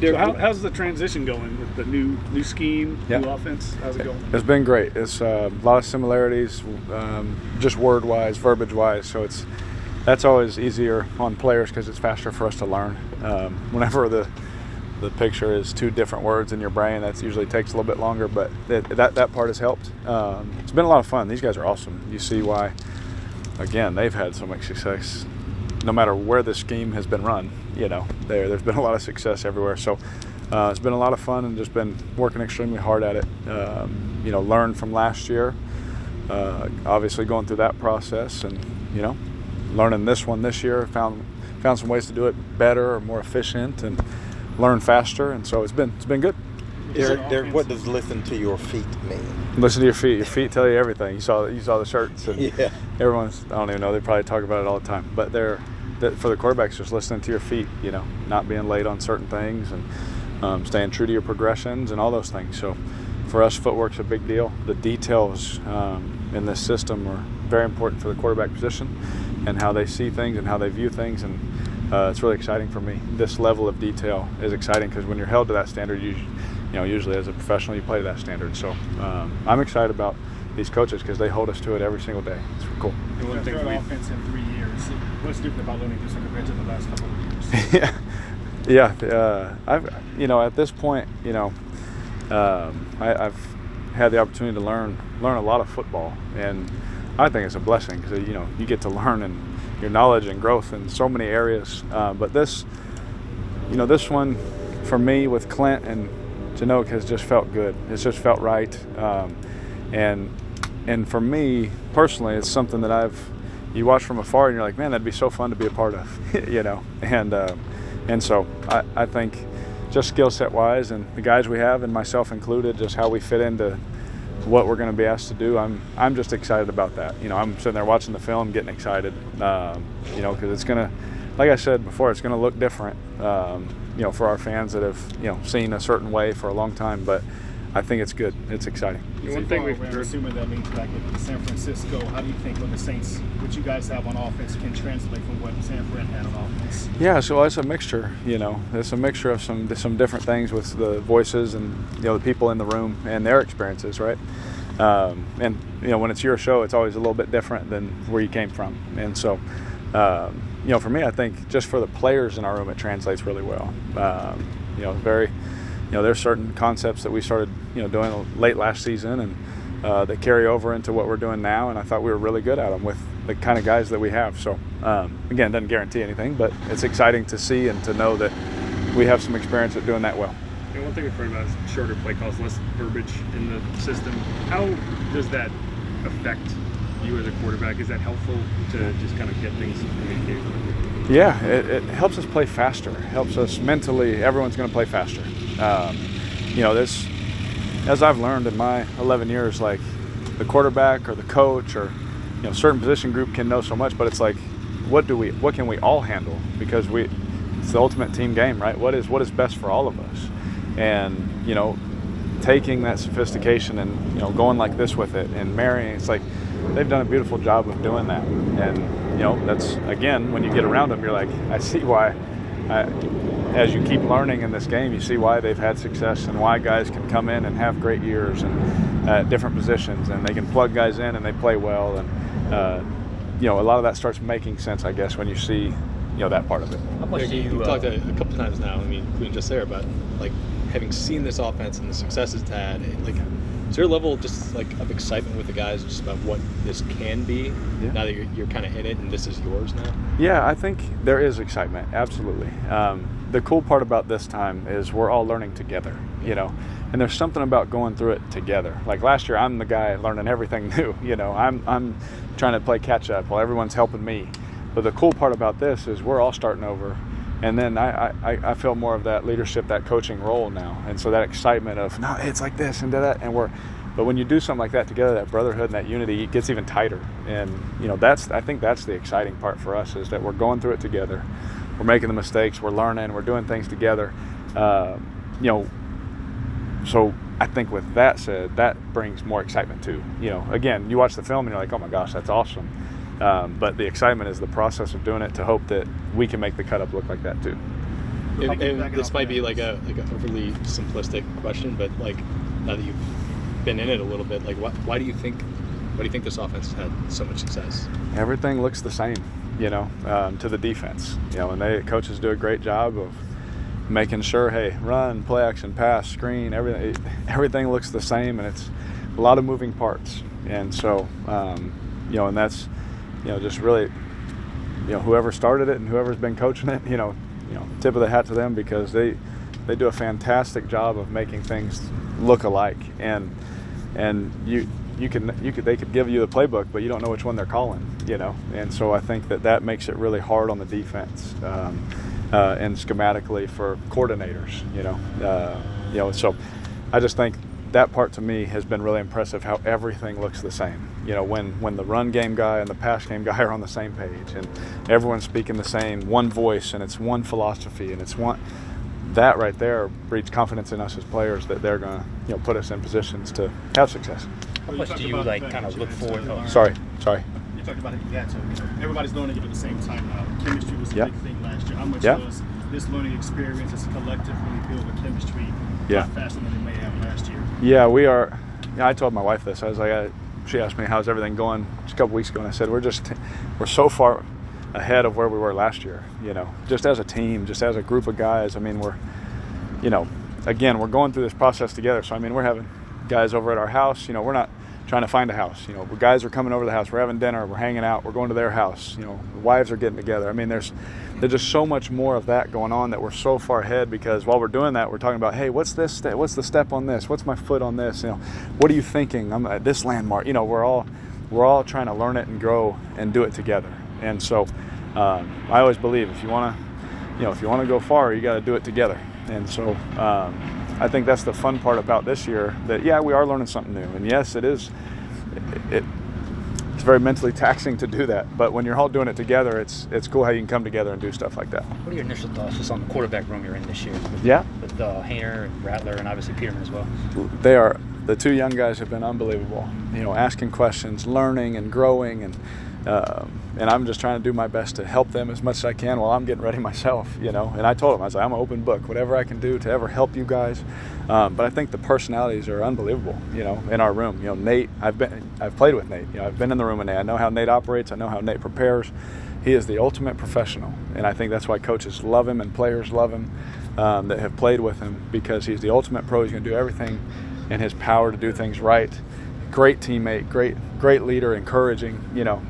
So how's the transition going with the new scheme, new offense? How's it going? It's been great. It's a lot of similarities, just word-wise, verbiage-wise. So that's always easier on players because it's faster for us to learn. Whenever the picture is two different words in your brain, that usually takes a little bit longer, but that part has helped. It's been a lot of fun. These guys are awesome. You see why, again, they've had so much success. No matter where the scheme has been run, there's been a lot of success everywhere. So it's been a lot of fun and just been working extremely hard at it. Learned from last year, obviously going through that process, and learning this one this year. Found some ways to do it better or more efficient and learn faster, and so it's been good. Derek, what does listen to your feet mean? Listen to your feet. Your feet tell you everything. You saw the shirts. And yeah. Everyone's, I don't even know, they probably talk about it all the time. But for the quarterbacks, just listening to your feet, not being late on certain things and staying true to your progressions and all those things. So for us, footwork's a big deal. The details in this system are very important for the quarterback position and how they see things and how they view things. And it's really exciting for me. This level of detail is exciting because when you're held to that standard, usually as a professional, you play to that standard. So I'm excited about these coaches because they hold us to it every single day. It's cool. And one thing for offense in 3 years, what's different about learning this compared to the last couple of years? I've at this point, I've had the opportunity to learn a lot of football, and I think it's a blessing because you get to learn and your knowledge and growth in so many areas. But this one for me with Clint and Chinook has just felt good. It's just felt right, and for me personally, it's something that you watch from afar and you're like, man, that'd be so fun to be a part of, and so I think just skill set wise and the guys we have and myself included, just how we fit into what we're going to be asked to do. I'm just excited about that. I'm sitting there watching the film, getting excited, because it's gonna, like I said before, it's gonna look different. For our fans that have seen a certain way for a long time, but I think it's good. It's exciting. One thing we're assuming that means back in San Francisco, how do you think when the Saints, what you guys have on offense, can translate from what San Fran had on offense? Yeah, so it's a mixture. It's a mixture of some different things with the voices and the people in the room and their experiences, right? When it's your show, it's always a little bit different than where you came from, and so. For me, I think just for the players in our room, it translates really well. There's certain concepts that we started, doing late last season and that carry over into what we're doing now, and I thought we were really good at them with the kind of guys that we have. So, again, doesn't guarantee anything, but it's exciting to see and to know that we have some experience at doing that well. And one thing we've heard about is shorter play calls, less verbiage in the system. How does that affect you as a quarterback? Is that helpful to just kind of get things communicated? Yeah, it helps us play faster. It helps us mentally. Everyone's going to play faster. This, as I've learned in my 11 years, like the quarterback or the coach or certain position group can know so much, but it's like, what can we all handle? Because it's the ultimate team game, right? What is best for all of us? And taking that sophistication and going like this with it and marrying, it's like they've done a beautiful job of doing that. And that's, again, when you get around them, you're like, I see why. As you keep learning in this game, you see why they've had success and why guys can come in and have great years and at different positions, and they can plug guys in and they play well. And a lot of that starts making sense, I guess, when you see that part of it. How much you talked a couple times now, including just there, about like having seen this offense and the success it's had, like, is there a level just like of excitement with the guys just about what this can be now that you're kind of in it and this is yours now? Yeah, I think there is excitement, absolutely. The cool part about this time is we're all learning together, and there's something about going through it together. Like last year, I'm the guy learning everything new, I'm trying to play catch up while everyone's helping me. But the cool part about this is we're all starting over. And then I feel more of that leadership, that coaching role now. And so that excitement of, no, it's like this and that. But when you do something like that together, that brotherhood and that unity, it gets even tighter. And, I think that's the exciting part for us, is that we're going through it together. We're making the mistakes, we're learning, we're doing things together. So I think with that said, that brings more excitement too. Again, you watch the film and you're like, oh my gosh, that's awesome. But the excitement is the process of doing it to hope that we can make the cut up look like that too. This might be like a overly simplistic question, but like now that you've been in it a little bit, like why do you think this offense has had so much success? Everything looks the same, to the defense. And coaches do a great job of making sure, hey, run, play action, pass, screen, everything looks the same, and it's a lot of moving parts. And so, and that's, just really, whoever started it and whoever's been coaching it, tip of the hat to them, because they do a fantastic job of making things look alike. And they could give you the playbook, but you don't know which one they're calling, And so I think that makes it really hard on the defense, and schematically for coordinators, So I just think that part to me has been really impressive, how everything looks the same. When the run game guy and the pass game guy are on the same page, and everyone's speaking the same one voice, and it's one philosophy, and it's one. That right there breeds confidence in us as players that they're going to, put us in positions to have success. How much do you kind of look forward? Sorry. You talked about it. You had to. Everybody's learning it at the same time now. Chemistry was a big thing last year. How much was this learning experience as a collective really build a chemistry a lot faster than they may have last year? Yeah, we are. I told my wife this. I was like, she asked me, how's everything going just a couple weeks ago, and I said, we're so far ahead of where we were last year, just as a team, just as a group of guys. I mean, we're going through this process together. So, we're having guys over at our house. We're not trying to find a house. Guys are coming over to the house. We're having dinner. We're hanging out. We're going to their house. The wives are getting together. There's just so much more of that going on, that we're so far ahead, because while we're doing that, we're talking about, hey, what's this? What's the step on this? What's my foot on this? What are you thinking? I'm at this landmark. We're all trying to learn it and grow and do it together. And so I always believe if you want to go far, you got to do it together. And so I think that's the fun part about this year, that we are learning something new. And yes, it is. It's very mentally taxing to do that, but when you're all doing it together, it's cool how you can come together and do stuff like that. What are your initial thoughts just on the quarterback room you're in this year? With Hayner and Rattler and obviously Peterman as well. They are. The two young guys have been unbelievable. Asking questions, learning and growing, and I'm just trying to do my best to help them as much as I can while I'm getting ready myself. And I told them, I was like, I'm an open book, whatever I can do to ever help you guys. But I think the personalities are unbelievable. In our room. Nate, I've played with Nate. I've been in the room with Nate. I know how Nate operates. I know how Nate prepares. He is the ultimate professional, and I think that's why coaches love him and players love him that have played with him, because he's the ultimate pro. He's going to do everything in his power to do things right. Great teammate, great leader, encouraging,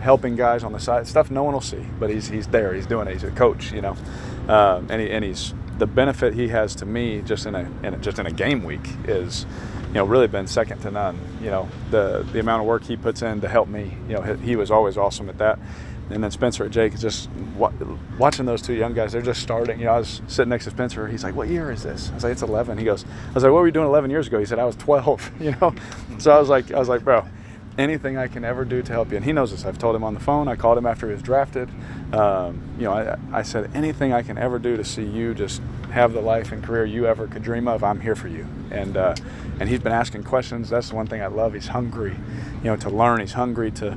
helping guys on the side, stuff no one will see, but he's there, he's doing it, he's a coach, and he's, the benefit he has to me just in a game week is, really been second to none. The amount of work he puts in to help me, he was always awesome at that. And then Spencer and Jake, just watching those two young guys, they're just starting. I was sitting next to Spencer. He's like, what year is this? I was like, it's 11. I was like, what were you doing 11 years ago? He said, I was 12, So I was like, bro, anything I can ever do to help you. And he knows this. I've told him on the phone. I called him after he was drafted. I said, anything I can ever do to see you just have the life and career you ever could dream of, I'm here for you. And he's been asking questions. That's the one thing I love. He's hungry, to learn. He's hungry to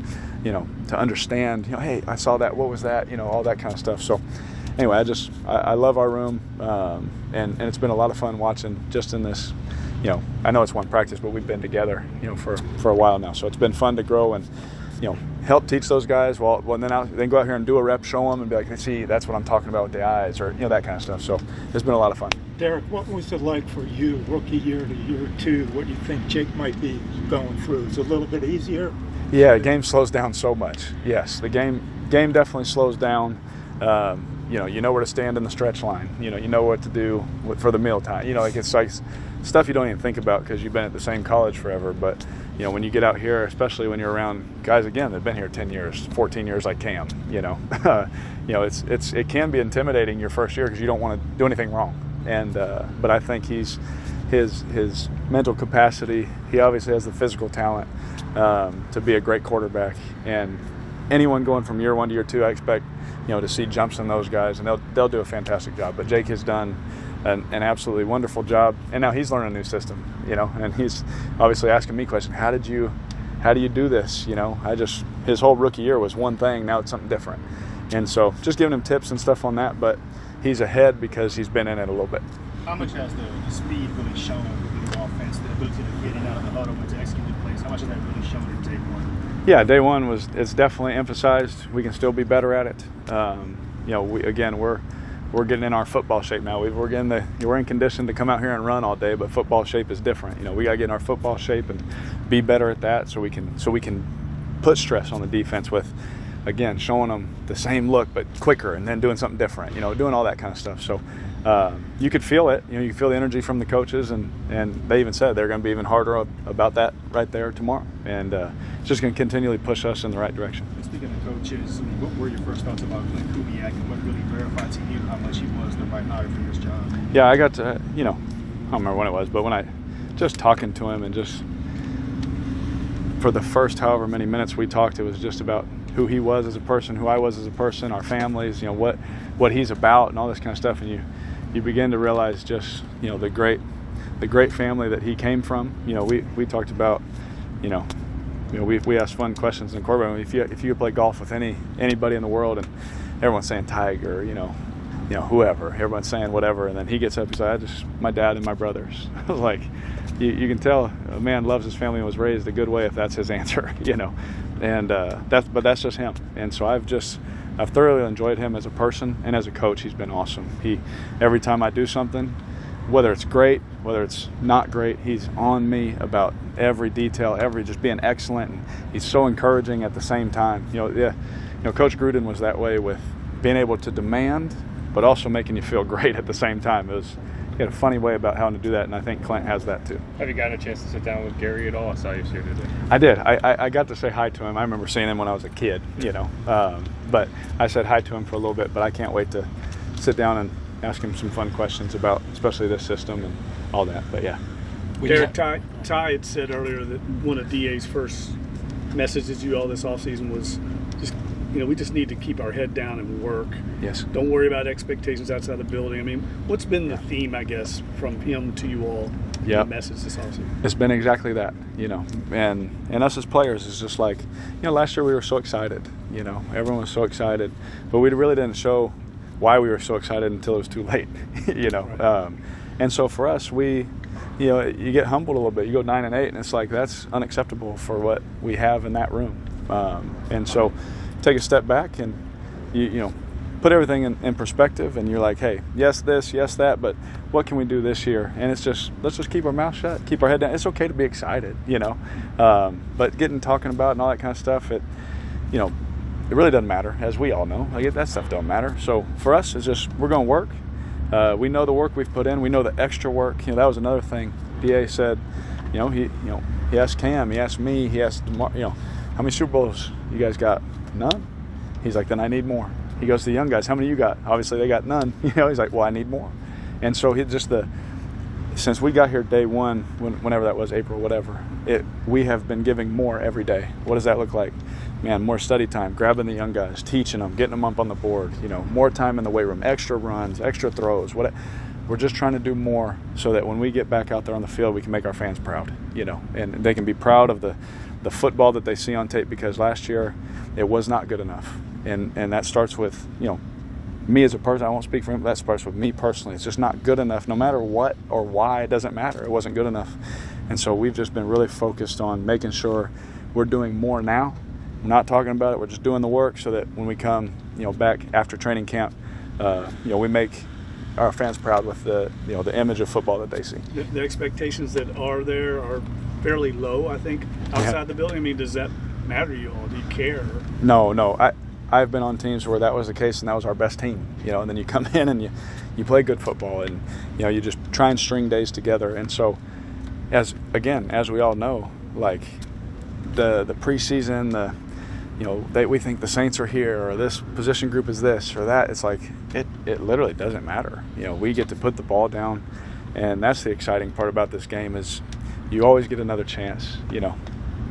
understand, hey, I saw that. What was that? All that kind of stuff. So anyway, I love our room. And it's been a lot of fun watching just in this, I know it's one practice, but we've been together, for a while now. So it's been fun to grow and, help teach those guys. Then go out here and do a rep, show them, and be like, see, that's what I'm talking about with the eyes, or that kind of stuff. So it's been a lot of fun. Derek, what was it like for you, rookie year to year two? What do you think Jake might be going through? Is it a little bit easier? Yeah, the game slows down so much. Yes, the game definitely slows down. You know where to stand in the stretch line. You know what to do for the meal time. It's like stuff you don't even think about because you've been at the same college forever. But when you get out here, especially when you're around guys again that've been here 10 years, 14 years like Cam, it can be intimidating your first year because you don't want to do anything wrong. And but I think his mental capacity, he obviously has the physical talent to be a great quarterback. And anyone going from year one to year two, I expect to see jumps in those guys, and they'll do a fantastic job. But Jake has done an absolutely wonderful job, and now he's learning a new system, and he's obviously asking me questions. How do you do this? His whole rookie year was one thing. Now it's something different, and so just giving him tips and stuff on that. But he's ahead because he's been in it a little bit. How much has the speed really shown with the offense, the ability to get in and out of the huddle and to execute the plays? How much has that really shown in day one? Yeah, day one it's definitely emphasized. We can still be better at it. We're getting in our football shape now. We're in condition to come out here and run all day, but football shape is different. We got to get in our football shape and be better at that, so we can put stress on the defense with, again, showing them the same look but quicker, and then doing something different. Doing all that kind of stuff. So you could feel it. You could feel the energy from the coaches, and they even said they're going to be even harder about that right there tomorrow, and it's just going to continually push us in the right direction. Speaking of coaches, what were your first thoughts about Kubiak, and what really verified to you how much he was the right hire for this job? Yeah, I got to, I don't remember when it was, but when I just talking to him, and just for the first however many minutes we talked, it was just about who he was as a person, who I was as a person, our families, what he's about, and all this kind of stuff, and you begin to realize just the great family that he came from. We talked about we asked fun questions in Corbin. If you could play golf with anybody in the world, and everyone's saying Tiger, whoever, everyone's saying whatever, and then he gets up, he's like, my dad and my brothers. I was like, you can tell a man loves his family and was raised a good way if that's his answer, and that's just him. And so I've thoroughly enjoyed him as a person, and as a coach, he's been awesome. Every time I do something, whether it's great, whether it's not great, he's on me about every detail, just being excellent, and he's so encouraging at the same time. Coach Gruden was that way, with being able to demand, but also making you feel great at the same time. He had a funny way about how to do that, and I think Clint has that too. Have you gotten a chance to sit down with Gary at all? I saw you here today. I did. I got to say hi to him. I remember seeing him when I was a kid, but I said hi to him for a little bit, but I can't wait to sit down and ask him some fun questions about especially this system and all that. But yeah. Derek, Ty had said earlier that one of DA's first messages to you all this offseason was just, we just need to keep our head down and work. Yes. Don't worry about expectations outside the building. I mean, what's been the theme, I guess, from him to you all? The message this offseason. It's been exactly that, and us as players is just like, last year we were so excited, everyone was so excited, but we really didn't show why we were so excited until it was too late, Right. And so for us, you get humbled a little bit. You go 9-8, and it's like, that's unacceptable for what we have in that room. And so take a step back, and you put everything in perspective, and you're like, hey, yes this, yes that, but what can we do this year? And it's just, let's just keep our mouth shut, keep our head down. It's okay to be excited, but talking about and all that kind of stuff, it really doesn't matter, as we all know. Like, that stuff don't matter. So for us, it's just, we're going to work. We know the work we've put in. We know the extra work. That was another thing. DA said, he asked Cam, he asked me, he asked DeMar, how many Super Bowls you guys got? None. He's like, then I need more. He goes to the young guys, how many you got? Obviously they got none. He's like, well, I need more. And so since we got here day one, whenever that was, April, whatever, we have been giving more every day. What does that look like? Man, more study time, grabbing the young guys, teaching them, getting them up on the board, more time in the weight room, extra runs, extra throws. We're just trying to do more so that when we get back out there on the field, we can make our fans proud, and they can be proud of the football that they see on tape, because last year it was not good enough. And that starts with, me as a person. I won't speak for him, but that starts with me personally. It's just not good enough, no matter what or why. It doesn't matter. It wasn't good enough. And so we've just been really focused on making sure we're doing more now. We're not talking about it. We're just doing the work, so that when we come, back after training camp, we make our fans proud with the image of football that they see. The expectations that are there are fairly low, I think, outside the building. I mean, does that matter to you all? Do you care? No. I've been on teams where that was the case, and that was our best team, and then you come in and you play good football, and you just try and string days together. And so, as we all know, like the preseason, we think the Saints are here, or this position group is this or that. It's like it literally doesn't matter. We get to put the ball down, and that's the exciting part about this game, is you always get another chance.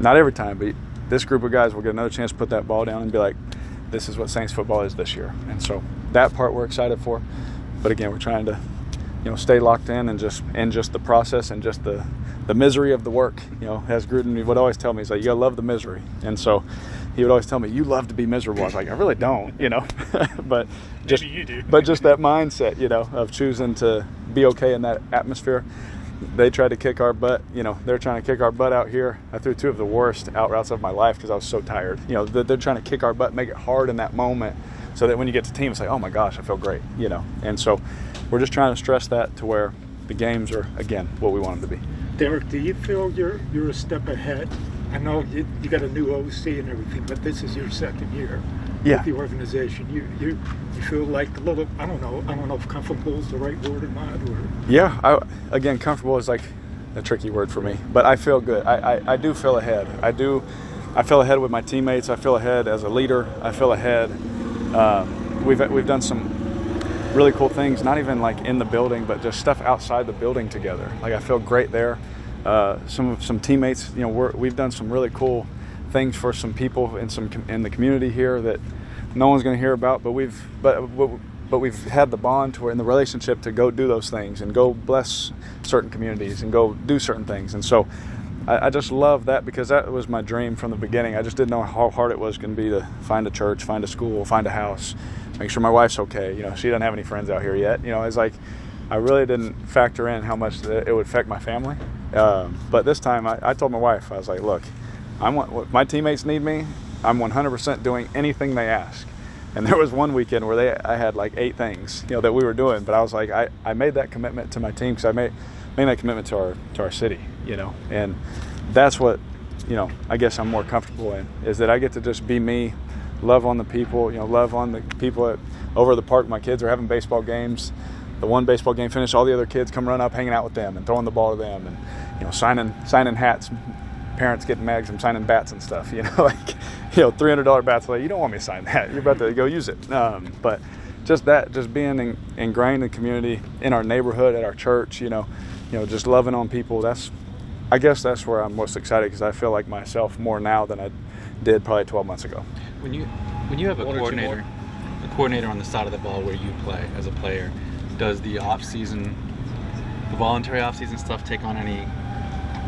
Not every time, but this group of guys will get another chance to put that ball down and be like, this is what Saints football is this year. And so that part we're excited for. But again, we're trying to, stay locked in and just the process and just the misery of the work. As Gruden would always tell me, he's like, you gotta love the misery. And so, he would always tell me, "You love to be miserable." I was like, "I really don't," but just Maybe you do. but just that mindset, of choosing to be okay in that atmosphere. They tried to kick our butt. They're trying to kick our butt out here. I threw 2 of the worst out routes of my life because I was so tired. They're trying to kick our butt, make it hard in that moment, so that when you get to team, it's like, oh my gosh, I feel great. And so we're just trying to stress that to where the games are, again, what we want them to be. Derek, do you feel you're a step ahead? I know you got a new OC and everything, but this is your second year with the organization. You feel like a little, I don't know if comfortable is the right word or not. Yeah, again, comfortable is like a tricky word for me, but I feel good. I do feel ahead. I feel ahead with my teammates. I feel ahead as a leader. I feel ahead. We've done some really cool things, not even like in the building, but just stuff outside the building together. Like I feel great there. Some teammates, we've done some really cool things for some people in the community here that no one's going to hear about, but we've had the bond to where in the relationship to go do those things and go bless certain communities and go do certain things. And so I just love that because that was my dream from the beginning. I just didn't know how hard it was going to be to find a church, find a school, find a house, make sure my wife's okay. She doesn't have any friends out here yet. It's like I really didn't factor in how much it would affect my family. But this time I told my wife, I was like, look, if my teammates need me, I'm 100% doing anything they ask. And there was one weekend where I had like 8 things, that we were doing. But I was like, I made that commitment to my team because I made that commitment to our city, And that's what, I guess I'm more comfortable in, is that I get to just be me, love on the people, love on the people over the park. My kids are having baseball games. The one baseball game finished, all the other kids come run up, hanging out with them and throwing the ball to them and, signing hats. Parents getting mad because I'm signing bats and stuff, $300 bats. Like, you don't want me to sign that. You're about to go use it. But just being ingrained in the community, in our neighborhood, at our church, just loving on people. I guess that's where I'm most excited because I feel like myself more now than I did probably 12 months ago. When you have a coordinator on the side of the ball where you play as a player, does the voluntary off-season stuff take on any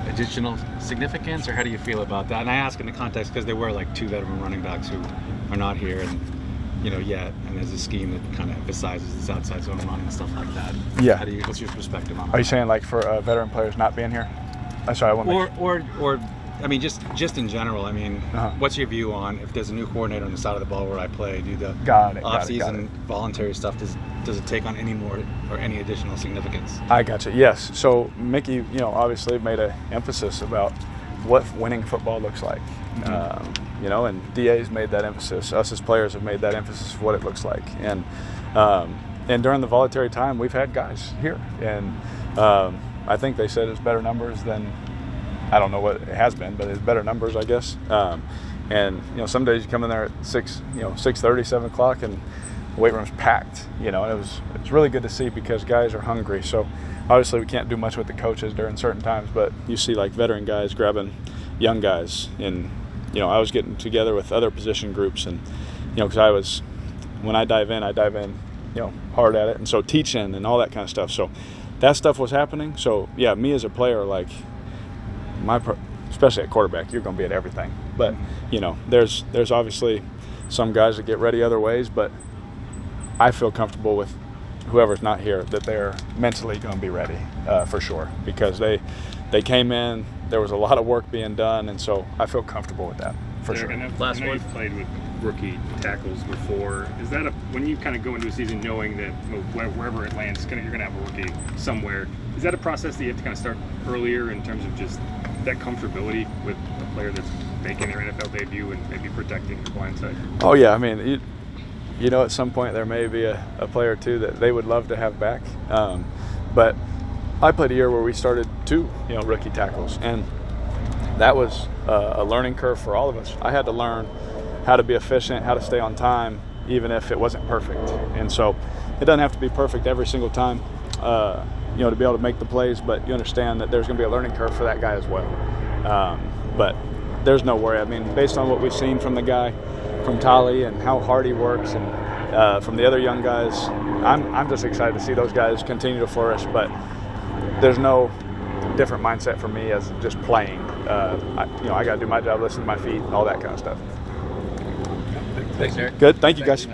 additional significance, or how do you feel about that? And I ask in the context because there were like 2 veteran running backs who are not here, and yet, and there's a scheme that kind of emphasizes this outside zone run and stuff like that. Yeah. What's your perspective on that? Are you saying like for veteran players not being here? I'm sorry, I want or I mean, just in general. I mean, what's your view on if there's a new coordinator on the side of the ball where I play? Do the off-season voluntary stuff does it take on any more or any additional significance? I got you. Yes. So Mickey, obviously made an emphasis about what winning football looks like. And DA's made that emphasis. Us as players have made that emphasis of what it looks like. And during the voluntary time, we've had guys here, and I think they said it's better numbers than. I don't know what it has been, but it's better numbers, I guess. And some days you come in there at 6:30, 7 o'clock, and the weight room's packed. And it's really good to see because guys are hungry. So obviously we can't do much with the coaches during certain times, but you see like veteran guys grabbing young guys, and I was getting together with other position groups, and because when I dive in, hard at it, and so teaching and all that kind of stuff. So that stuff was happening. So yeah, me as a player, like. Especially at quarterback, you're going to be at everything. But, there's obviously some guys that get ready other ways, but I feel comfortable with whoever's not here that they're mentally going to be ready for sure because they came in, there was a lot of work being done, and so I feel comfortable with that for sure. I know you've played with rookie tackles before. Is that when you kind of go into a season knowing that wherever it lands, you're going to have a rookie somewhere, is that a process that you have to kind of start earlier in terms of just that comfortability with a player that's making their NFL debut and maybe protecting the blind side? Oh, yeah. I mean, at some point there may be a player or two that they would love to have back. But I played a year where we started 2, rookie tackles, and that was a learning curve for all of us. I had to learn how to be efficient, how to stay on time, even if it wasn't perfect. And so it doesn't have to be perfect every single time. To be able to make the plays, but you understand that there's going to be a learning curve for that guy as well. But there's no worry. I mean, based on what we've seen from the guy, from Tolly, and how hard he works, and from the other young guys, I'm just excited to see those guys continue to flourish. But there's no different mindset for me as just playing. I got to do my job, listen to my feet, all that kind of stuff. Thanks, Derek. Good. Thank you, guys.